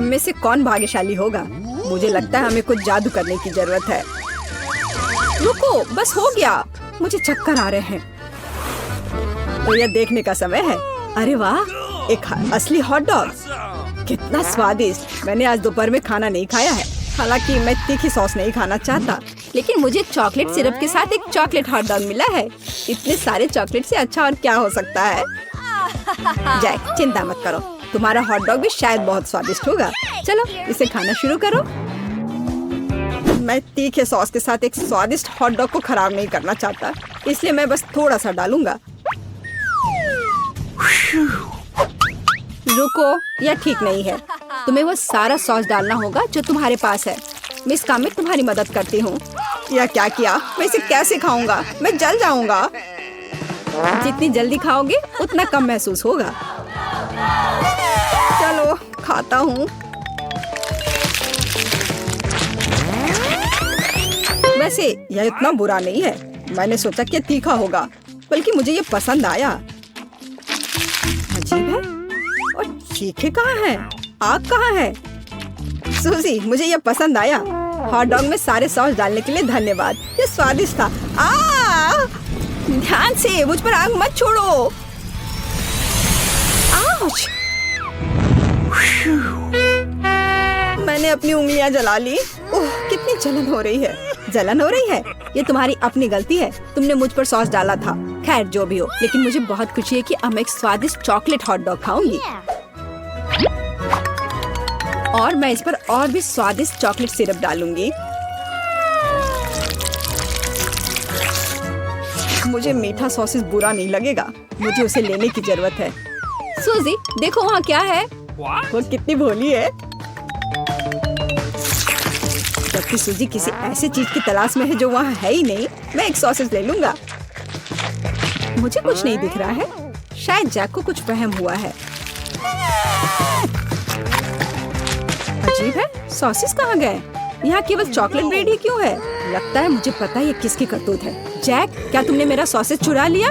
हम में से कौन भाग्यशाली होगा? मुझे लगता है हमें कुछ जादू करने की जरूरत है। रुको, बस हो गया। मुझे चक्कर आ रहे हैं। तो यह देखने का समय है। अरे वाह, एक असली हॉट डॉग। कितना स्वादिष्ट। मैंने आज दोपहर में खाना नहीं खाया है। हालांकि मैं तीखी सॉस नहीं खाना चाहता, लेकिन मुझे चॉकलेट सिरप के साथ एक चॉकलेट हॉट डॉग मिला है। इतने सारे चॉकलेट से अच्छा और क्या हो सकता है? जैक, चिंता मत करो, तुम्हारा हॉट डॉग भी शायद बहुत स्वादिष्ट होगा। चलो इसे खाना शुरू करो। मैं तीखे सॉस के साथ एक स्वादिष्ट हॉट डॉग को खराब नहीं करना चाहता, इसलिए मैं बस थोड़ा सा डालूंगा। रुको, यह ठीक नहीं है। तुम्हें वो सारा सॉस डालना होगा जो तुम्हारे पास है। मैं इस काम में तुम्हारी मदद करती हूँ। यह क्या किया? मैं इसे कैसे खाऊंगा? मैं जल जाऊंगा। जितनी जल्दी खाओगे उतना कम महसूस होगा। चलो खाता हूँ। वैसे यह इतना बुरा नहीं है। मैंने सोचा कि तीखा होगा, बल्कि मुझे ये पसंद आया। अजीब है। और चीखे कहाँ हैं? आग कहाँ है? सूजी, मुझे ये पसंद आया। हॉट डॉग में सारे सॉस डालने के लिए धन्यवाद। ये स्वादिष्ट था। ध्यान से, मुझ पर आग मत छोड़ो। आउच! मैंने अपनी उंगलियां जला ली। ओह, कितनी जलन हो रही है। जलन हो रही है? ये तुम्हारी अपनी गलती है। तुमने मुझ पर सॉस डाला था। खैर जो भी हो, लेकिन मुझे बहुत खुशी है कि अब मैं एक स्वादिष्ट चॉकलेट हॉट डॉग खाऊंगी। और मैं इस पर और भी स्वादिष्ट चॉकलेट सिरप डालूंगी। मुझे मीठा सॉसेस बुरा नहीं लगेगा। मुझे उसे लेने की जरूरत है। सूजी, देखो वहाँ क्या है। वो कितनी भोली है। जबकि सूजी किसी ऐसी चीज की तलाश में है जो वहाँ है ही नहीं। मैं एक सॉसेस ले लूंगा। मुझे कुछ नहीं दिख रहा है। शायद जैक को कुछ वहम हुआ है। अजीब है, सॉसेस कहाँ गए? यहाँ केवल चॉकलेट ब्रेड ही क्यों है? लगता है मुझे पता है ये किसकी करतूत है। जैक, क्या तुमने मेरा सॉसेस चुरा लिया?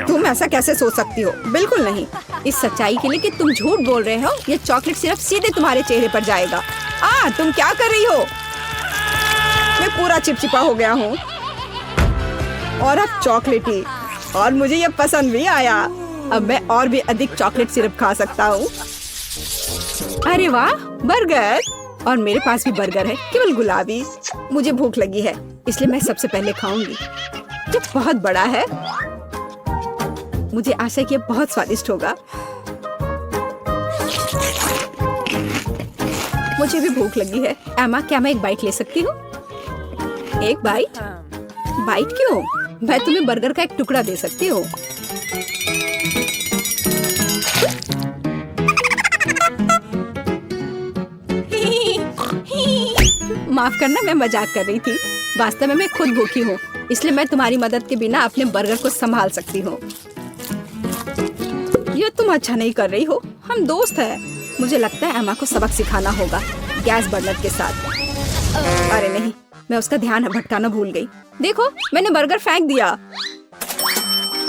तुम ऐसा कैसे सोच सकती हो? बिल्कुल नहीं। इस सच्चाई के लिए कि तुम झूठ बोल रहे हो, ये चॉकलेट सिर्फ सीधे तुम्हारे चेहरे पर जाएगा। तुम क्या कर रही हो? मैं पूरा चिपचिपा हो गया हूँ और अब चॉकलेटी, और मुझे ये पसंद भी आया। अब मैं और भी अधिक चॉकलेट सिरप खा सकता हूँ। अरे वाह, बर्गर! और मेरे पास भी बर्गर है, केवल गुलाबी। मुझे भूख लगी है, इसलिए मैं सबसे पहले खाऊंगी। ये बहुत बड़ा है। मुझे आशा है कि ये बहुत स्वादिष्ट होगा। मुझे भी भूख लगी है। एमा, क्या मैं एक बाइट ले सकती हूँ? एक बाइट? बाइट क्यों? मैं तुम्हें बर्गर का एक टुकड़ा दे सकती हूँ। माफ करना, मैं मजाक कर रही थी। वास्तव में मैं खुद भूखी हूँ, इसलिए मैं तुम्हारी मदद के बिना अपने बर्गर को संभाल सकती हूँ। ये तुम अच्छा नहीं कर रही हो। हम दोस्त हैं। मुझे लगता है एमा को सबक सिखाना होगा गैस बर्नर के साथ। अरे नहीं, मैं उसका ध्यान भटकाना भूल गई। देखो, मैंने बर्गर फेंक दिया।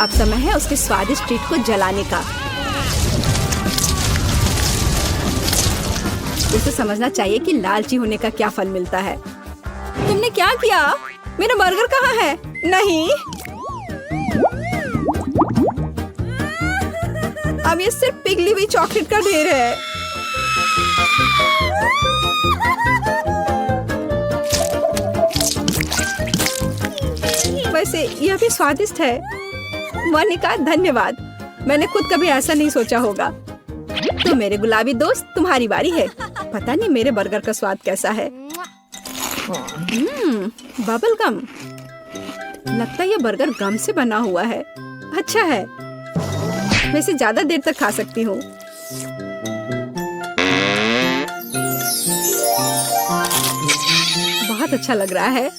अब समय है उसके स्वादिष्ट ट्रीट को जलाने का। उसे समझना चाहिए कि लालची होने का क्या फल मिलता है। तुमने क्या किया? मेरा बर्गर कहाँ है? नहीं, अब ये सिर्फ पिघली हुई चॉकलेट का ढेर है। वैसे यह भी स्वादिष्ट है। मोनिका, धन्यवाद। मैंने खुद कभी ऐसा नहीं सोचा होगा। तो मेरे गुलाबी दोस्त, तुम्हारी बारी है। पता नहीं मेरे बर्गर का स्वाद कैसा है। Bubble gum. लगता है ये बर्गर गम से बना हुआ है। अच्छा है, मैं इसे ज्यादा देर तक खा सकती हूँ। बहुत अच्छा लग रहा है।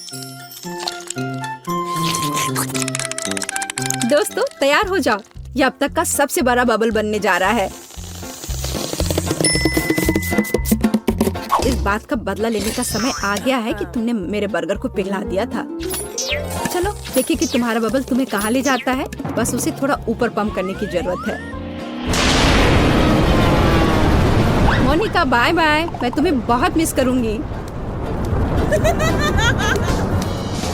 दोस्तों, तैयार हो जाओ। ये अब तक का सबसे बड़ा बबल बनने जा रहा है। इस बात का बदला लेने का समय आ गया है कि तुमने मेरे बर्गर को पिघला दिया था। चलो देखिए कि तुम्हारा बबल तुम्हें कहाँ ले जाता है। बस उसे थोड़ा ऊपर पंप करने की जरूरत है। मोनिका बाय बाय, मैं तुम्हें बहुत मिस करूंगी।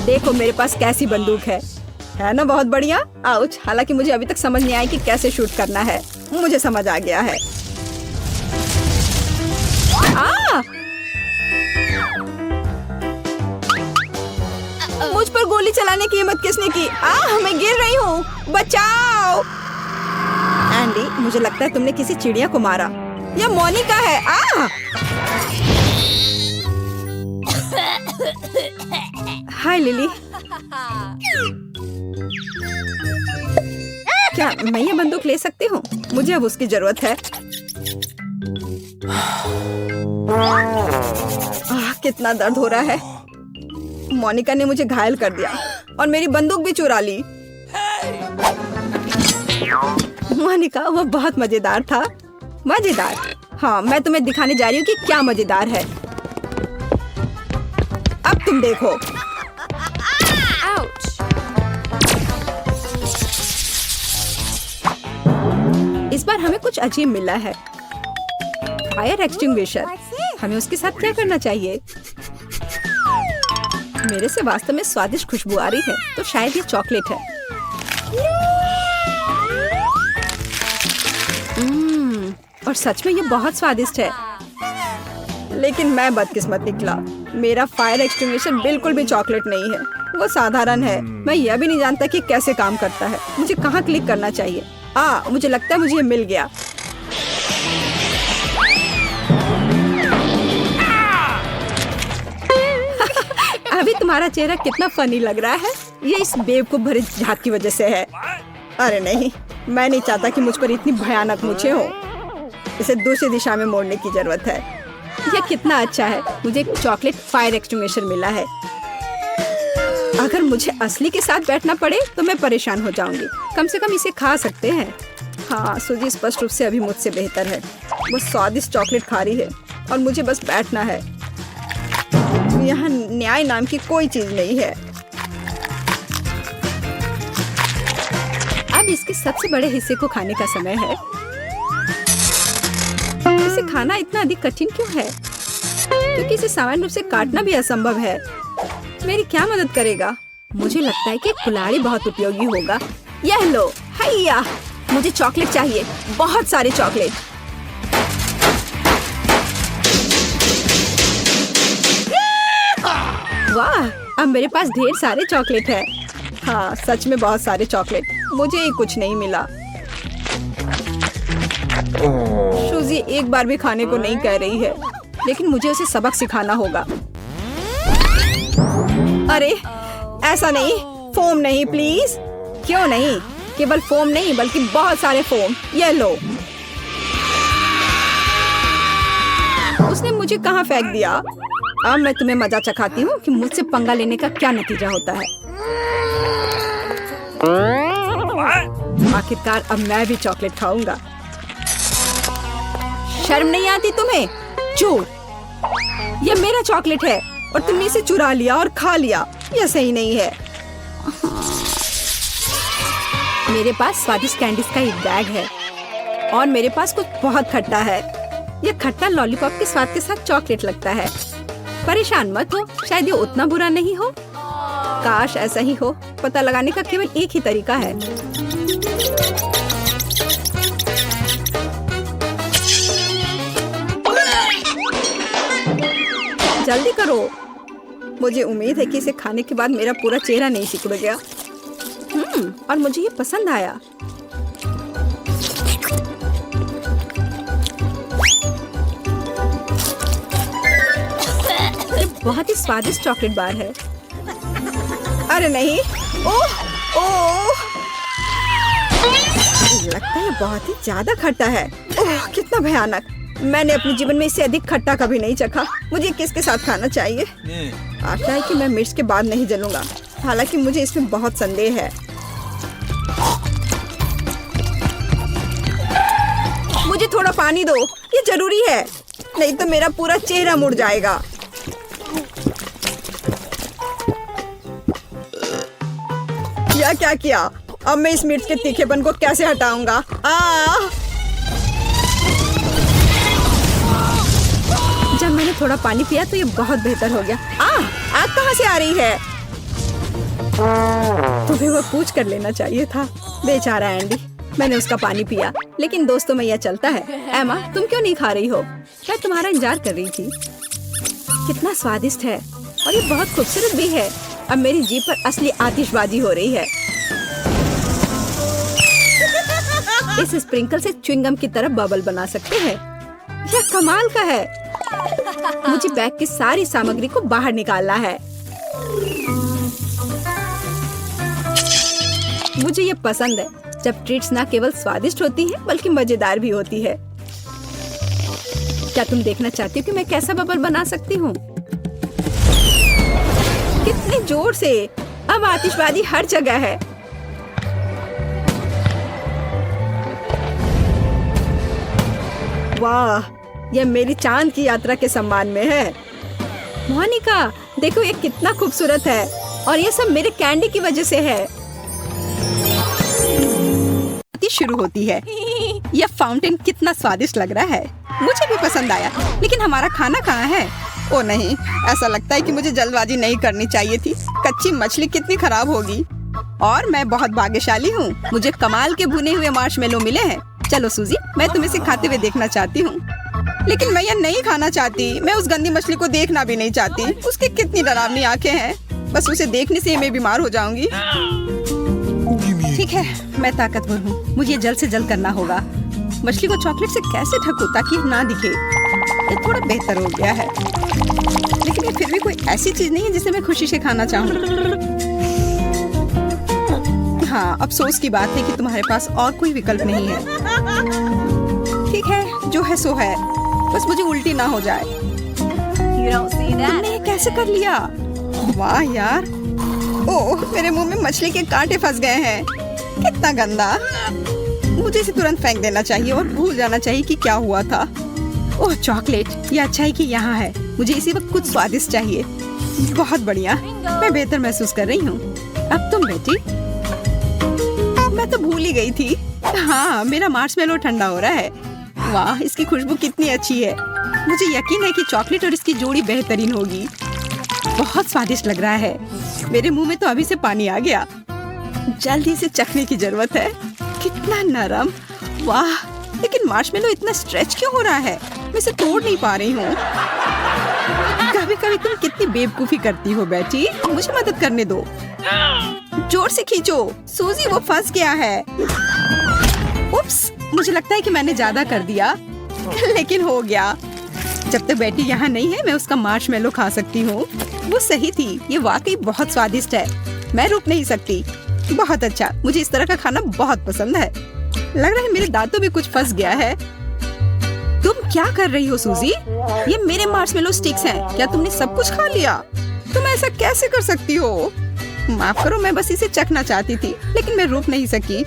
देखो मेरे पास कैसी बंदूक है ना बहुत बढ़िया। आउच, हालांकि मुझे अभी तक समझ नहीं आया कि कैसे शूट करना है। मुझे समझ आ गया है। मुझ पर गोली चलाने की हिम्मत किसने की? मैं गिर रही हूँ, बचाओ। एंडी, मुझे लगता है तुमने किसी चिड़िया को मारा। यह मोनिका है। हाय लिली। क्या मैं ये बंदूक ले सकती हूँ? मुझे अब उसकी जरूरत है। कितना दर्द हो रहा है। मोनिका ने मुझे घायल कर दिया और मेरी बंदूक भी चुरा ली। मोनिका, वो बहुत मजेदार था। मजेदार? हाँ, मैं तुम्हें दिखाने जा रही हूँ कि क्या मजेदार है। अब तुम देखो। इस बार हमें कुछ अजीब मिला है। Fire extinguisher. हमें उसके साथ क्या करना चाहिए? मेरे से वास्तव में स्वादिष्ट खुशबू आ रही है, तो शायद ये चॉकलेट है। और सच में ये बहुत स्वादिष्ट है। लेकिन मैं बदकिस्मत निकला। मेरा फायर एक्सटिंग्विशर बिल्कुल भी चॉकलेट नहीं है, वो साधारण है। मैं यह भी नहीं जानता कि कैसे काम करता है। मुझे कहाँ क्लिक करना चाहिए? मुझे लगता है मुझे ये मिल गया। अभी तुम्हारा चेहरा कितना फनी लग रहा है। ये इस बेवकूफ भरे झाग की वजह से है। अरे नहीं, मैं नहीं चाहता कि मुझ पर इतनी भयानक मूंछें हो। इसे दूसरी दिशा में मोड़ने की जरूरत है। यह कितना अच्छा है। मुझे एक चॉकलेट फायर एक्सटिंग्विशर मिला है। अगर मुझे असली के साथ बैठना पड़े तो मैं परेशान हो जाऊंगी। कम से कम इसे खा सकते हैं। हाँ, सूजी स्पष्ट रूप से अभी मुझसे बेहतर है। वो स्वादिष्ट चॉकलेट खा रही है और मुझे बस बैठना है। यहाँ न्याय नाम की कोई चीज नहीं है। अब इसके सबसे बड़े हिस्से को खाने का समय है। इसे खाना इतना अधिक कठिन क्यों है? क्योंकि इसे सामान्य रूप से काटना भी असंभव है। मेरी क्या मदद करेगा? मुझे लगता है कि कुल्हाड़ी बहुत उपयोगी होगा। यह लो, हैया। मुझे चॉकलेट चाहिए, बहुत सारे चॉकलेट। वाह, अब मेरे पास ढेर सारे चॉकलेट है। हाँ, सच में बहुत सारे चॉकलेट। मुझे ही कुछ नहीं मिला। सूजी एक बार भी खाने को नहीं कह रही है, लेकिन मुझे उसे सबक सिखाना होगा। अरे ऐसा नहीं, फोम नहीं प्लीज। क्यों नहीं? केवल फोम नहीं बल्कि बहुत सारे फोम। ये लो। उसने मुझे कहाँ फेंक दिया? अब मैं तुम्हें मजा चखाती हूँ कि मुझसे पंगा लेने का क्या नतीजा होता है। आखिरकार अब मैं भी चॉकलेट खाऊंगा। शर्म नहीं आती तुम्हें? चोर! यह मेरा चॉकलेट है और तुमने इसे चुरा लिया और खा लिया। यह सही नहीं है। मेरे पास स्वादिष्ट कैंडीज का एक बैग है और मेरे पास कुछ बहुत खट्टा है। यह खट्टा लॉलीपॉप के स्वाद के साथ चॉकलेट लगता है। परेशान मत हो, शायद ये उतना बुरा नहीं हो। काश ऐसा ही हो। पता लगाने का केवल एक ही तरीका है। जल्दी करो। मुझे उम्मीद है कि इसे खाने के बाद मेरा पूरा चेहरा नहीं सिकुड़ गया। और मुझे ये पसंद आया। ये बहुत ही स्वादिष्ट चॉकलेट बार है। अरे नहीं, ओह ओह, लगता है बहुत ही ज्यादा खट्टा है। ओह, कितना भयानक। मैंने अपने जीवन में इससे अधिक खट्टा कभी नहीं चखा। मुझे किसके साथ खाना चाहिए? आशा है कि मैं मिर्च के बाद नहीं जलूंगा, हालांकि मुझे इसमें बहुत संदेह है। मुझे थोड़ा पानी दो, ये जरूरी है, नहीं तो मेरा पूरा चेहरा मुड़ जाएगा। यह क्या किया? अब मैं इस मिर्च के तीखेपन को कैसे हटाऊंगा? मैंने थोड़ा पानी पिया तो ये बहुत बेहतर हो गया। आग कहाँ से आ रही है? तुम्हें वो पूछ कर लेना चाहिए था। बेचारा एंडी। मैंने उसका पानी पिया, लेकिन दोस्तों में यह चलता है। एमा, तुम क्यों नहीं खा रही हो? मैं तुम्हारा इंतजार कर रही थी। कितना स्वादिष्ट है और ये बहुत खूबसूरत भी है। अब मेरी जीभ पर असली आतिशबाजी हो रही है। इस स्प्रिंकल से च्युइंगम की तरह बबल बना सकते हैं। यह कमाल का है। मुझे बैग की सारी सामग्री को बाहर निकालना है। मुझे ये पसंद है जब ट्रीट्स ना केवल स्वादिष्ट होती हैं बल्कि मजेदार भी होती है। क्या तुम देखना चाहती हो कि मैं कैसा बबल बना सकती हूँ? कितने जोर से! अब आतिशबाजी हर जगह है। वाह, यह मेरी चांद की यात्रा के सम्मान में है। मोनिका, देखो ये कितना खूबसूरत है और ये सब मेरे कैंडी की वजह से है। शुरू होती है। यह फाउंटेन कितना स्वादिष्ट लग रहा है। मुझे भी पसंद आया, लेकिन हमारा खाना कहाँ है? ओ नहीं, ऐसा लगता है कि मुझे जल्दबाजी नहीं करनी चाहिए थी। कच्ची मछली कितनी खराब होगी। और मैं बहुत भाग्यशाली हूँ, मुझे कमाल के भुने हुए मार्शमेलो मिले हैं। चलो सूजी, मैं तुम्हें इसे खाते हुए देखना चाहती हूँ। लेकिन मैं यह नहीं खाना चाहती। मैं उस गंदी मछली को देखना भी नहीं चाहती। उसकी कितनी डरावनी आंखें हैं। बस उसे देखने से मैं बीमार हो जाऊंगी। ठीक है, मैं ताकतवर हूँ। मुझे जल्द से जल्द करना होगा। मछली को चॉकलेट से कैसे ढकूं ताकि ना दिखे। ये थोड़ा बेहतर हो गया है, लेकिन ये फिर भी कोई ऐसी चीज नहीं है जिसे मैं खुशी से खाना चाहूँ। हाँ, अफसोस की बात है कि तुम्हारे पास और कोई विकल्प नहीं है। ठीक है, जो है सो है। बस मुझे उल्टी ना हो जाए। तुमने ये कैसे कर लिया? वाह यार! ओह, मेरे मुंह में मछली के कांटे फंस गए हैं। कितना गंदा! मुझे इसे तुरंत फेंक देना चाहिए और भूल जाना चाहिए कि क्या हुआ था। ओह चॉकलेट, ये अच्छा है कि यहाँ है। मुझे इसी वक्त कुछ स्वादिष्ट चाहिए। बहुत बढ़िया, मैं बेहतर महसूस कर रही हूँ। अब तुम बेटी। मैं तो भूल ही गई थी। हाँ, मेरा मार्शमेलो ठंडा हो रहा है। वाह, इसकी खुशबू कितनी अच्छी है। मुझे यकीन है कि चॉकलेट और इसकी जोड़ी बेहतरीन होगी। बहुत स्वादिष्ट लग रहा है। मेरे मुंह में तो अभी से पानी आ गया। जल्दी से चखने की जरूरत है। कितना नरम! वाह, लेकिन मार्शमेलो इतना स्ट्रेच क्यों हो रहा है? मैं इसे तोड़ नहीं पा रही हूँ। कभी कभी तुम कितनी बेवकूफी करती हो बेटी। मुझे मदद करने दो। जोर से खींचो। सूजी, वो फंस गया है। उप्स, मुझे लगता है कि मैंने ज्यादा कर दिया, लेकिन हो गया। जब तक बेटी यहाँ नहीं है, मैं उसका मार्शमेलो खा सकती हूँ। वो सही थी। ये वाकई बहुत स्वादिष्ट है। मैं रुक नहीं सकती। बहुत अच्छा, मुझे इस तरह का खाना बहुत पसंद है। लग रहा है मेरे दांतों में कुछ फंस गया है। तुम क्या कर रही हो सूजी? ये मेरे मार्शमेलो स्टिक्स हैं। क्या तुमने सब कुछ खा लिया? तुम ऐसा कैसे कर सकती हो? माफ करो, मैं बस इसे चखना चाहती थी, लेकिन मैं रुक नहीं सकी।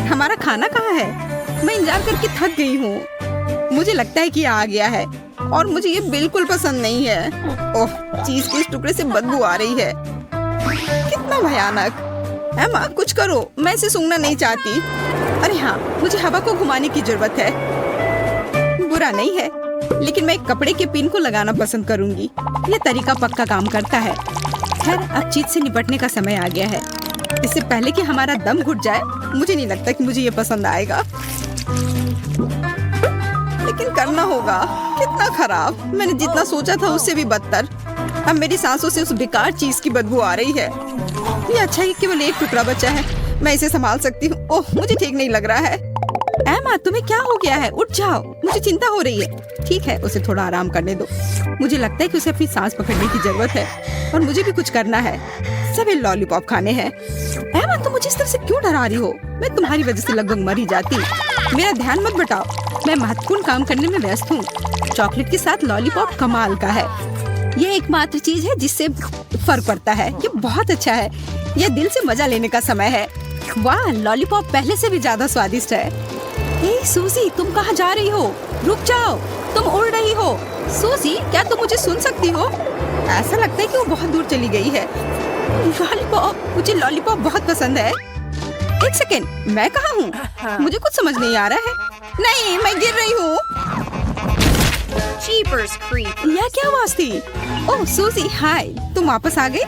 हमारा खाना कहाँ है? मैं इंतजार करके थक गई हूँ। मुझे लगता है कि ये आ गया है और मुझे ये बिल्कुल पसंद नहीं है। ओह, चीज के इस टुकड़े से बदबू आ रही है। कितना भयानक! एमा, कुछ करो, मैं इसे सूंघना नहीं चाहती। अरे हाँ, मुझे हवा को घुमाने की जरूरत है। बुरा नहीं है, लेकिन मैं एक कपड़े के पिन को लगाना पसंद करूंगी। ये तरीका पक्का काम करता है। खैर, अब चीज से निपटने का समय आ गया है। इससे पहले कि हमारा दम घुट जाए, मुझे नहीं लगता कि मुझे ये पसंद आएगा, लेकिन करना होगा। कितना खराब! मैंने जितना सोचा था उससे भी बदतर। अब मेरी सांसों से उस बेकार चीज की बदबू आ रही है। ये अच्छा है, केवल एक टुकड़ा बचा है। मैं इसे संभाल सकती हूँ। ओह, मुझे ठीक नहीं लग रहा है। एमा, तुम्हें क्या हो गया है? उठ जाओ, मुझे चिंता हो रही है। ठीक है, उसे थोड़ा आराम करने दो। मुझे लगता है कि उसे अपनी सांस पकड़ने की जरूरत है और मुझे भी कुछ करना है। सभी लॉलीपॉप खाने हैं। एमा, तुम मुझे इस तरह से क्यों डरा रही हो? मैं तुम्हारी वजह से लगभग मर ही जाती। मेरा ध्यान मत बटाओ। मैं महत्वपूर्ण काम करने में व्यस्त हूँ। चॉकलेट के साथ लॉलीपॉप कमाल का है। ये एकमात्र चीज है जिससे फर्क पड़ता है। ये बहुत अच्छा है। यह दिल से मजा लेने का समय है। वाह, लॉलीपॉप पहले से भी ज्यादा स्वादिष्ट है। ए सूजी, तुम कहाँ जा रही हो? रुक जाओ, तुम उड़ रही हो। सूजी, क्या तुम मुझे सुन सकती हो? ऐसा लगता है कि वो बहुत दूर चली गई है। लॉलीपॉप, मुझे लॉलीपॉप बहुत पसंद है। एक सेकेंड, मैं कहाँ हूँ? मुझे कुछ समझ नहीं आ रहा है। नहीं, मैं गिर रही हूँ। Creepers, creepers. यह क्या आवाज थी? ओह सूजी, हाय, तुम वापस आ गए?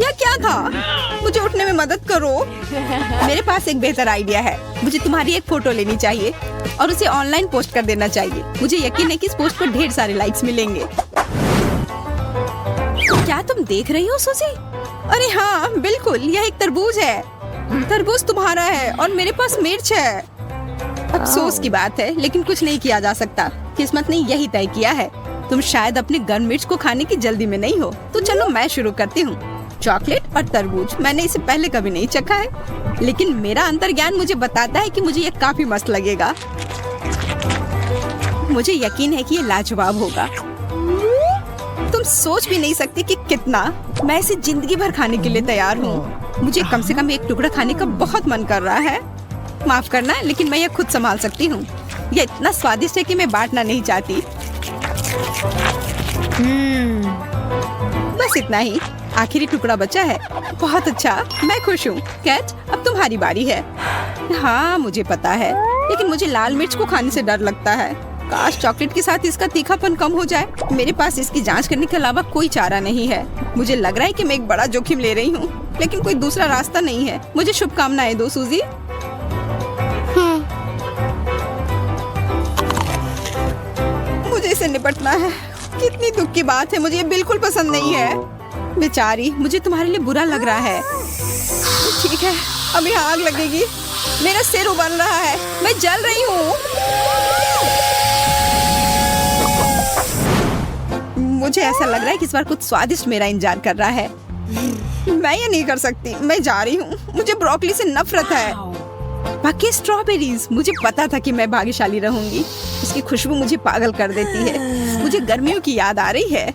यह क्या था? मुझे उठने में मदद करो। मेरे पास एक बेहतर आइडिया है। मुझे तुम्हारी एक फोटो लेनी चाहिए और उसे ऑनलाइन पोस्ट कर देना चाहिए। मुझे यकीन है कि इस पोस्ट पर ढेर सारे लाइक्स मिलेंगे। क्या तुम देख रही हो सूजी? अरे हाँ बिल्कुल, यह एक तरबूज है। तरबूज तुम्हारा है और मेरे पास मिर्च है। अफसोस की बात है, लेकिन कुछ नहीं किया जा सकता। किस्मत ने यही तय किया है। तुम शायद अपने गन मिर्च को खाने की जल्दी में नहीं हो, तो चलो मैं शुरू करती हूँ। चॉकलेट और तरबूज, मैंने इसे पहले कभी नहीं चखा है, लेकिन मेरा अंतर्ज्ञान मुझे बताता है कि मुझे ये काफी मस्त लगेगा। मुझे यकीन है कि ये लाजवाब होगा। तुम सोच भी नहीं सकते कि कितना। मैं इसे जिंदगी भर खाने के लिए तैयार हूँ। मुझे कम से कम एक टुकड़ा खाने का बहुत मन कर रहा है। माफ करना, लेकिन मैं यह खुद संभाल सकती हूँ। यह इतना स्वादिष्ट है कि मैं बांटना नहीं चाहती। बस इतना ही, आखिरी टुकड़ा बचा है। बहुत अच्छा, मैं खुश हूँ। कैट, अब तुम्हारी बारी है। हाँ मुझे पता है, लेकिन मुझे लाल मिर्च को खाने से डर लगता है। काश चॉकलेट के साथ इसका तीखापन कम हो जाए। मेरे पास इसकी जांच करने के अलावा कोई चारा नहीं है। मुझे लग रहा है कि मैं एक बड़ा जोखिम ले रही हूँ, लेकिन कोई दूसरा रास्ता नहीं है। मुझे शुभकामनाएं दो सूजी। मुझे इसे निपटना है। कितनी दुख की बात है, मुझे ये बिल्कुल पसंद नहीं है। बेचारी, मुझे तुम्हारे लिए बुरा लग रहा है। ठीक है, अभी आग लगेगी। मेरा सिर उबल रहा है, मैं जल रही हूँ। मुझे ऐसा लग रहा है कि इस बार कुछ स्वादिष्ट मेरा इंतजार कर रहा है। मैं ये नहीं कर सकती, मैं जा रही हूँ। मुझे ब्रोकली से नफरत है। बाकी स्ट्रॉबेरीज, मुझे पता था कि मैं भाग्यशाली रहूंगी। उसकी खुशबू मुझे पागल कर देती है। मुझे गर्मियों की याद आ रही है।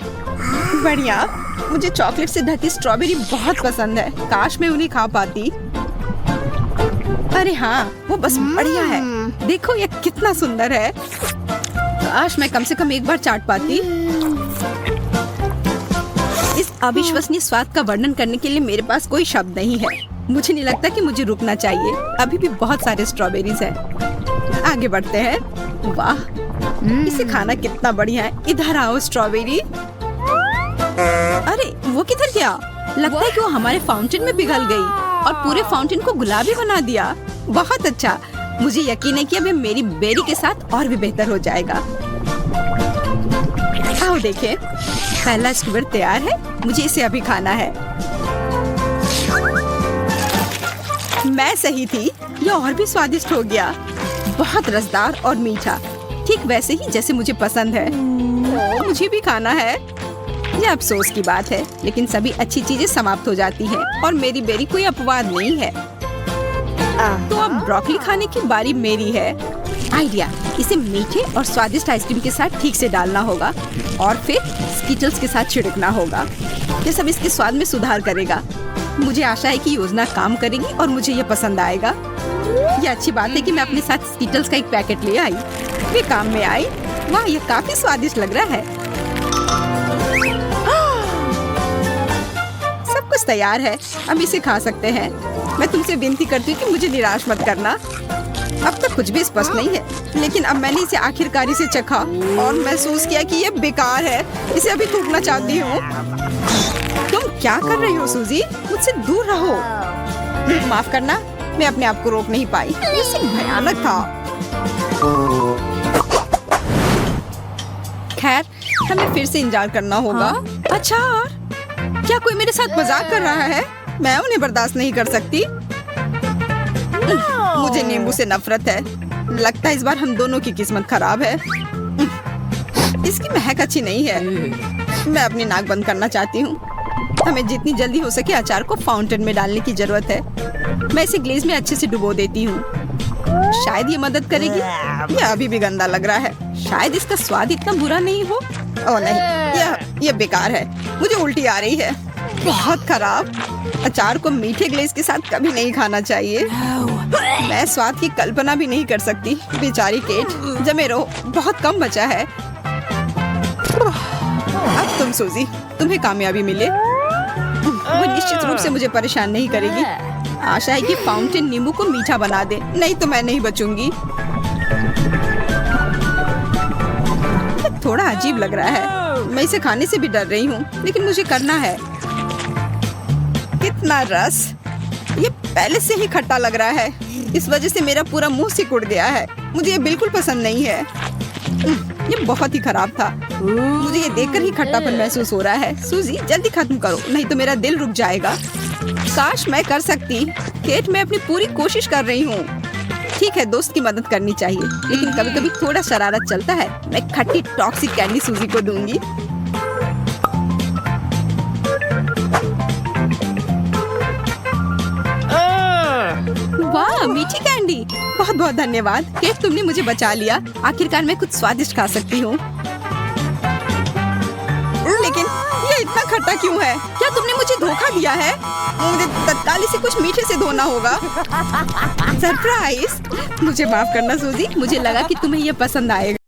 बढ़िया, मुझे चॉकलेट से ढकी स्ट्रॉबेरी बहुत पसंद है। काश मैं उन्हें खा पाती। अरे हाँ, वो बस बढ़िया है। देखो ये कितना सुंदर है। काश मैं कम से कम एक बार चाट पाती। इस अविश्वसनीय स्वाद का वर्णन करने के लिए मेरे पास कोई शब्द नहीं है। मुझे नहीं लगता कि मुझे रुकना चाहिए। अभी भी बहुत सारे स्ट्रॉबेरीज हैं। आगे बढ़ते हैं। वाह, इसे खाना कितना बढ़िया है। इधर आओ स्ट्रॉबेरी। अरे वो किधर गया? लगता है कि वो हमारे फाउंटेन में पिघल गई और पूरे फाउंटेन को गुलाबी बना दिया। बहुत अच्छा, मुझे यकीन है कि अब ये मेरी बेरी के साथ और भी बेहतर हो जाएगा। आओ देखें, पहला स्क्वायर तैयार है। मुझे इसे अभी खाना है। मैं सही थी, यह और भी स्वादिष्ट हो गया। बहुत रसदार और मीठा, ठीक वैसे ही जैसे मुझे पसंद है। मुझे भी खाना है। यह अफसोस की बात है, लेकिन सभी अच्छी चीजें समाप्त हो जाती हैं और मेरी बेरी कोई अपवाद नहीं है। तो अब ब्रोकली खाने की बारी मेरी है। आइडिया, इसे मीठे और स्वादिष्ट आइसक्रीम के साथ ठीक से डालना होगा और फिर स्किटल्स के साथ छिड़कना होगा। ये सब इसके स्वाद में सुधार करेगा। मुझे आशा है कि योजना काम करेगी और मुझे ये पसंद आएगा। ये अच्छी बात है कि मैं अपने साथ स्किटल्स का एक पैकेट ले आई। ये काम में आई। वाह, ये काफी स्वादिष्ट लग रहा है। सब कुछ तैयार है, अब इसे खा सकते हैं। मैं तुमसे विनती करती हूँ कि मुझे निराश मत करना। अब तक कुछ भी स्पष्ट नहीं है, लेकिन अब मैंने इसे आखिरकार इसे चखा और महसूस किया कि ये बेकार है। इसे अभी थूकना चाहती हूँ। तुम क्या कर रही हो सूजी? मुझसे दूर रहो। माफ करना, मैं अपने आप को रोक नहीं पाई। ये सिर्फ भयानक था। खैर, हमें फिर से इंतजार करना होगा। अच्छा, क्या कोई मेरे साथ मजाक कर रहा है? मैं उन्हें बर्दाश्त नहीं कर सकती। मुझे नींबू से नफरत है। लगता है इस बार हम दोनों की किस्मत खराब है। इसकी महक अच्छी नहीं है। मैं अपनी नाक बंद करना चाहती हूँ। हमें जितनी जल्दी हो सके अचार को फाउंटेन में डालने की जरूरत है। मैं इसे ग्लेज में अच्छे से डुबो देती हूँ। शायद ये मदद करेगी। यह अभी भी गंदा लग रहा है। शायद इसका स्वाद इतना बुरा नहीं हो। ओह नहीं, यह बेकार है। मुझे उल्टी आ रही है। बहुत खराब। अचार को मीठे ग्लेज के साथ कभी नहीं खाना चाहिए। मैं स्वाद की कल्पना भी नहीं कर सकती। बेचारी केट, जमे रहो, बहुत कम बचा है। अब तुम सूजी, तुम्हें कामयाबी मिले। वो निश्चित रूप से मुझे परेशान नहीं करेगी। आशा है कि फाउंटेन नींबू को मीठा बना दे, नहीं तो मैं नहीं बचूंगी। थोड़ा अजीब लग रहा है। मैं इसे खाने से भी डर रही हूँ, लेकिन मुझे करना है। कितना रस! ये पहले से ही खट्टा लग रहा है, इस वजह से मेरा पूरा मुंह सिकुड़ गया है। मुझे ये बिल्कुल पसंद नहीं है। ये बहुत ही खराब था। मुझे ये देखकर ही खट्टापन महसूस हो रहा है। सूजी, जल्दी खत्म करो, नहीं तो मेरा दिल रुक जाएगा। काश मैं कर सकती। केट, मैं अपनी पूरी कोशिश कर रही हूँ। ठीक है, दोस्त की मदद करनी चाहिए, लेकिन कभी कभी थोड़ा शरारत चलता है। मैं खट्टी टॉक्सिक कैंडी सूजी को दूंगी। वाह, मीठी कैंडी! बहुत बहुत धन्यवाद केट, तुमने मुझे बचा लिया। आखिरकार मैं कुछ स्वादिष्ट खा सकती हूँ। लेकिन ये इतना खट्टा क्यों है? क्या तुमने मुझे धोखा दिया है? मुझे तत्काल इसे कुछ मीठे से धोना होगा। सरप्राइज! मुझे माफ करना सूजी, मुझे लगा कि तुम्हें ये पसंद आएगा।